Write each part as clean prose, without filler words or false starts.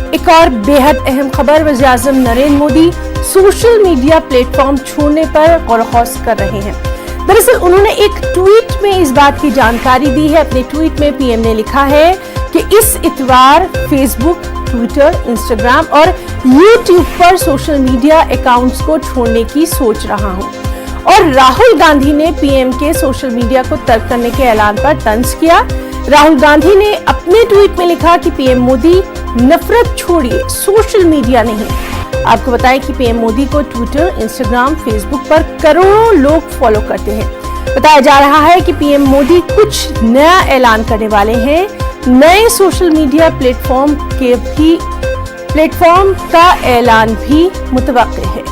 एक और बेहद अहम खबर, वज़ीर-ए-आज़म Narendra Modi social media platform छोड़ने पर गौर-व-फौज कर रहे हैं। दरअसल उन्होंने एक ट्वीट में इस बात की जानकारी दी है। अपने ट्वीट में पीएम ने लिखा है कि इस इतवार फेसबुक, ट्विटर, इंस्टाग्राम और यूट्यूब पर सोशल मीडिया अकाउंट्स को छोड़ने की सोच रहा हूं। और राहुल गांधी ने पीएम के सोशल मीडिया को तर्क करने के ऐलान पर तंज किया। राहुल गांधी ने अपने ट्वीट में लिखा कि पीएम मोदी नफरत छोड़िए, सोशल मीडिया नहीं। आपको बताएं कि पीएम मोदी को ट्विटर, इंस्टाग्राम, फेसबुक पर करोड़ों लोग फॉलो करते हैं। बताया जा रहा है कि पीएम मोदी कुछ नया ऐलान करने वाले हैं। नए सोशल मीडिया प्लेटफॉर्म का ऐलान भी मुतवक्किल है।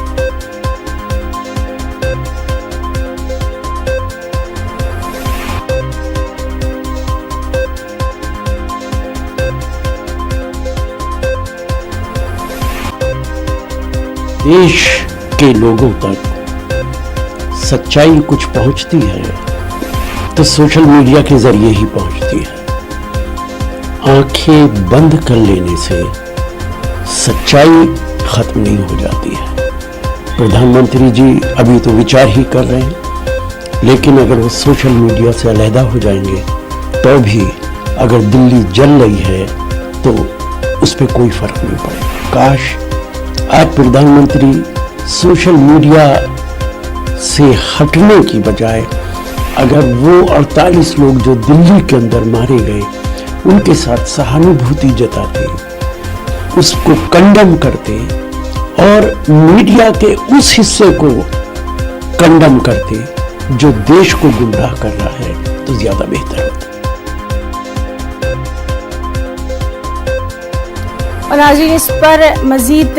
देश के लोगों तक सच्चाई कुछ पहुंचती है तो सोशल मीडिया के जरिए ही पहुंचती है। आंखें बंद कर लेने से सच्चाई खत्म नहीं हो जाती है। प्रधानमंत्री जी अभी तो विचार ही कर रहे हैं, लेकिन अगर वो सोशल मीडिया से अलहदा हो जाएंगे तो भी अगर दिल्ली जल रही है तो उस पर कोई फर्क नहीं पड़ेगा। काश आज प्रधानमंत्री सोशल मीडिया से हटने की बजाय अगर वो 48 लोग जो दिल्ली के अंदर मारे गए उनके साथ सहानुभूति जताते, उसको कंडम करते और मीडिया के उस हिस्से को कंडम करते जो देश को गुमराह कर रहा है, तो ज्यादा बेहतर होता। और आज इस पर मजीद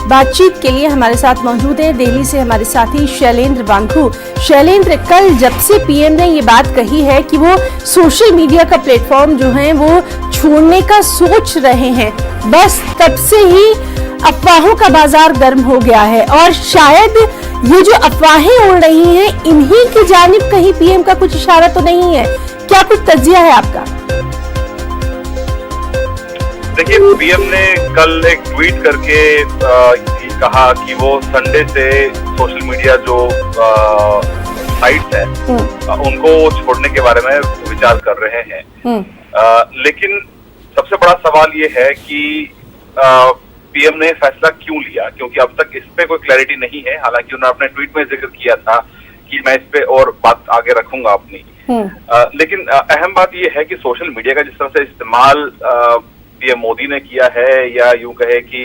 बातचीत के लिए हमारे साथ मौजूद हैं दिल्ली से हमारे साथी शैलेंद्र बांघू। शैलेंद्र, कल जब से पीएम ने ये बात कही है कि वो सोशल मीडिया का प्लेटफॉर्म जो है वो छोड़ने का सोच रहे हैं, बस तब से ही अफवाहों का बाजार गर्म हो गया है और शायद ये जो अफवाहें उड़ रही हैं इन्हीं की जानिब कहीं पीएम का कुछ इशारा तो नहीं है? क्या कुछ तज्जिया है आपका? देखिए, पीएम ने कल एक ट्वीट करके कहा कि वो संडे से सोशल मीडिया जो साइट्स हैं उनको छोड़ने के बारे में विचार कर रहे हैं। लेकिन सबसे बड़ा सवाल ये है कि पीएम ने फैसला क्यों लिया, क्योंकि अब तक इस पे कोई क्लैरिटी नहीं है। हालांकि उन्होंने अपने ट्वीट में जिक्र किया था कि मैं इस पे और बात आगे रखूंगा अपनी। लेकिन अहम बात ये है कि सोशल मीडिया का जिस तरह से इस्तेमाल पीएम मोदी ने किया है, या यूं कहे कि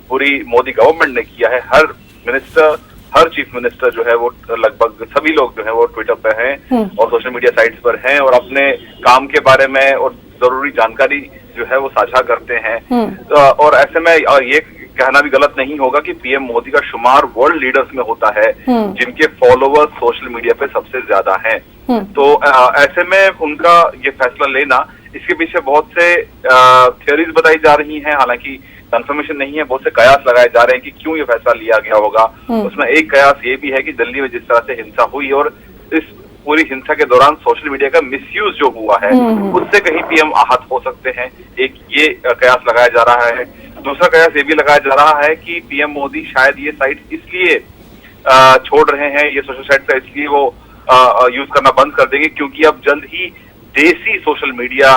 पूरी मोदी गवर्नमेंट ने किया है, हर मिनिस्टर, हर चीफ मिनिस्टर जो है वो लगभग सभी लोग जो है वो ट्विटर पे हैं और सोशल मीडिया साइट्स पर हैं और अपने काम के बारे में और जरूरी जानकारी जो है वो साझा करते हैं। और ऐसे में और ये कहना भी गलत नहीं होगा कि पीएम मोदी का शुमार वर्ल्ड लीडर्स में होता है जिनके फॉलोवर्स सोशल मीडिया पे सबसे ज्यादा हैं। तो ऐसे में उनका ये फैसला लेना, इसके पीछे बहुत से थ्योरीज बताई जा रही हैं, हालांकि कंफर्मेशन नहीं है। बहुत से कयास लगाए जा रहे हैं कि क्यों ये फैसला लिया गया होगा। उसमें एक कयास ये भी है कि दिल्ली में जिस तरह से हिंसा हुई और इस पूरी हिंसा के दौरान सोशल मीडिया का मिसयूज जो हुआ है उससे कहीं पीएम आहत हो सकते हैं। एक ये कयास लगाया जा रहा है। दूसरा कयास ये भी लगाया जा रहा है कि पीएम मोदी शायद ये साइट इसलिए छोड़ रहे हैं, ये सोशल साइट का इसलिए वो यूज करना बंद कर देंगे क्योंकि अब जल्द ही देसी सोशल मीडिया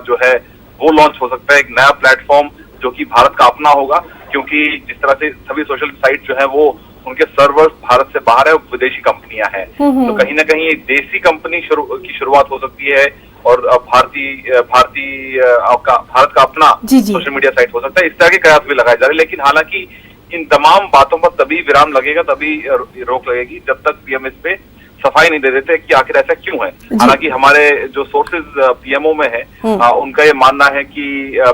जो है वो लॉन्च हो सकता है, एक नया प्लेटफॉर्म जो कि भारत का अपना होगा। क्योंकि जिस तरह से सभी सोशल साइट जो है वो उनके सर्वर्स भारत से बाहर है, विदेशी कंपनियां हैं, तो कहीं ना कहीं एक देसी कंपनी की शुरुआत हो सकती है और भारत का अपना सोशल मीडिया साइट हो सकता है। इस तरह के कयास भी लगाए जा रहे हैं। लेकिन हालांकि इन तमाम बातों पर तभी विराम लगेगा, तभी रोक लगेगी जब तक पीएम इस पे सफाई नहीं दे देते कि आखिर ऐसा क्यों है। हालांकि हमारे जो सोर्सेज पीएमओ में है उनका ये मानना है कि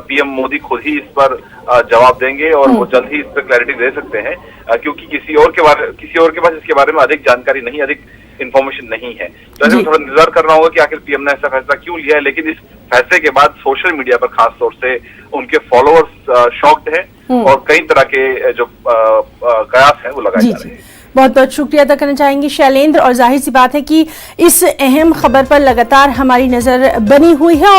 पीएम मोदी खुद ही इस पर जवाब देंगे और वो जल्द ही इस पर क्लैरिटी दे सकते हैं, क्योंकि किसी और के पास इसके बारे में अधिक जानकारी नहीं, अधिक इन्फॉर्मेशन नहीं है। तो ऐसे में थोड़ा इंतजार करना होगा कि आखिर पीएम ने ऐसा फैसला क्यों लिया है। लेकिन इस फैसले के बाद सोशल मीडिया पर खास तौर से उनके फॉलोअर्स शॉक्ड हैं और कई तरह के जो कयास हैं वो लगाए जा रहे हैं। बहुत बहुत शुक्रिया अदा करना चाहेंगे शैलेंद्र। और जाहिर सी बात है कि इस अहम खबर पर लगातार हमारी नजर बनी हुई है।